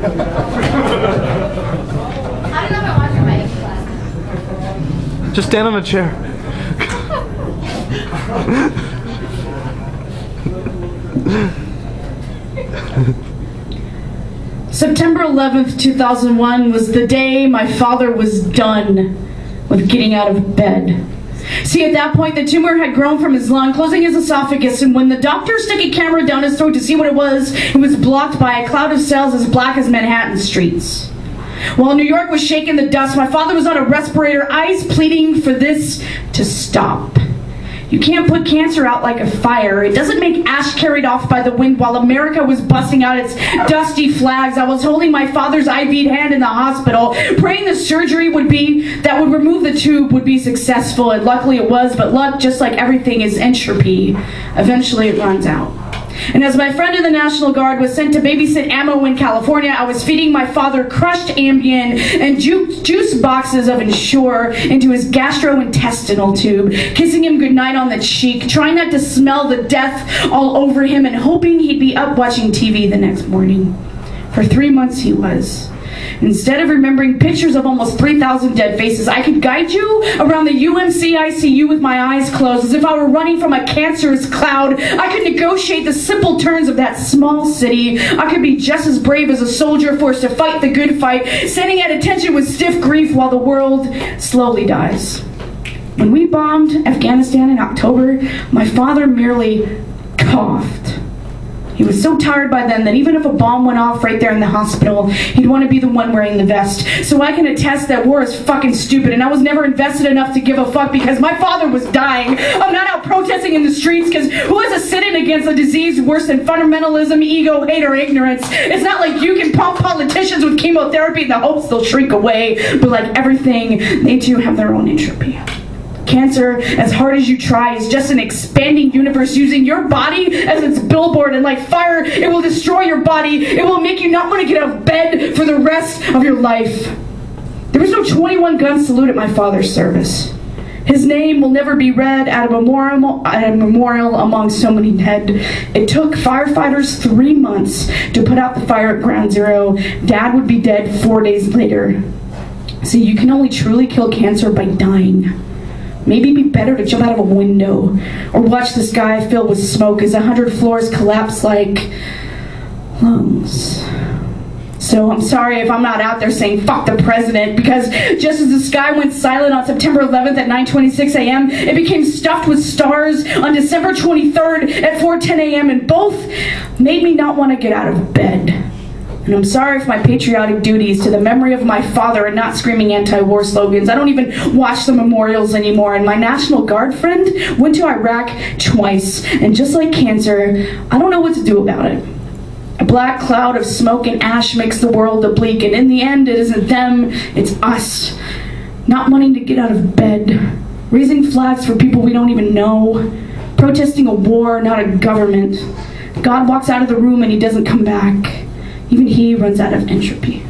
don't know if I want your mic. Just stand on a chair. September 11th, 2001 was the day my father was done with getting out of bed. See, at that point, the tumor had grown from his lung, closing his esophagus, and when the doctor stuck a camera down his throat to see what it was blocked by a cloud of cells as black as Manhattan streets. While New York was shaking the dust, my father was on a respirator, eyes pleading for this to stop. You can't put cancer out like a fire. It doesn't make ash carried off by the wind. While America was busting out its dusty flags, I was holding my father's IV'd hand in the hospital, praying the surgery that would remove the tube would be successful. And luckily it was, but luck, just like everything, is entropy. Eventually it runs out. And as my friend in the National Guard was sent to babysit ammo in California, I was feeding my father crushed Ambien and juice boxes of Ensure into his gastrointestinal tube, kissing him goodnight on the cheek, trying not to smell the death all over him, and hoping he'd be up watching TV the next morning. For 3 months he was. Instead of remembering pictures of almost 3,000 dead faces, I could guide you around the UMC ICU with my eyes closed, as if I were running from a cancerous cloud. I could negotiate the simple turns of that small city. I could be just as brave as a soldier forced to fight the good fight, standing at attention with stiff grief while the world slowly dies. When we bombed Afghanistan in October, my father merely coughed. He was so tired by then that even if a bomb went off right there in the hospital, he'd want to be the one wearing the vest. So I can attest that war is fucking stupid, and I was never invested enough to give a fuck because my father was dying. I'm not out protesting in the streets because who has a sit-in against a disease worse than fundamentalism, ego, hate, or ignorance? It's not like you can pump politicians with chemotherapy in the hopes they'll shrink away, but like everything, they too have their own entropy. Cancer, as hard as you try, is just an expanding universe using your body as its billboard, and like fire, it will destroy your body. It will make you not want to get out of bed for the rest of your life. There was no 21 gun salute at my father's service. His name will never be read at a memorial among so many dead. It took firefighters 3 months to put out the fire at Ground Zero. Dad would be dead 4 days later. See, you can only truly kill cancer by dying. Maybe it'd be better to jump out of a window or watch the sky fill with smoke as 100 floors collapse like lungs. So I'm sorry if I'm not out there saying fuck the president, because just as the sky went silent on September 11th at 9:26 a.m., it became stuffed with stars on December 23rd at 4:10 a.m. and both made me not want to get out of bed. And I'm sorry if my patriotic duties to the memory of my father are not screaming anti-war slogans. I don't even watch the memorials anymore. And my National Guard friend went to Iraq twice. And just like cancer, I don't know what to do about it. A black cloud of smoke and ash makes the world bleak. And in the end, it isn't them, it's us. Not wanting to get out of bed. Raising flags for people we don't even know. Protesting a war, not a government. God walks out of the room and he doesn't come back. Even he runs out of entropy.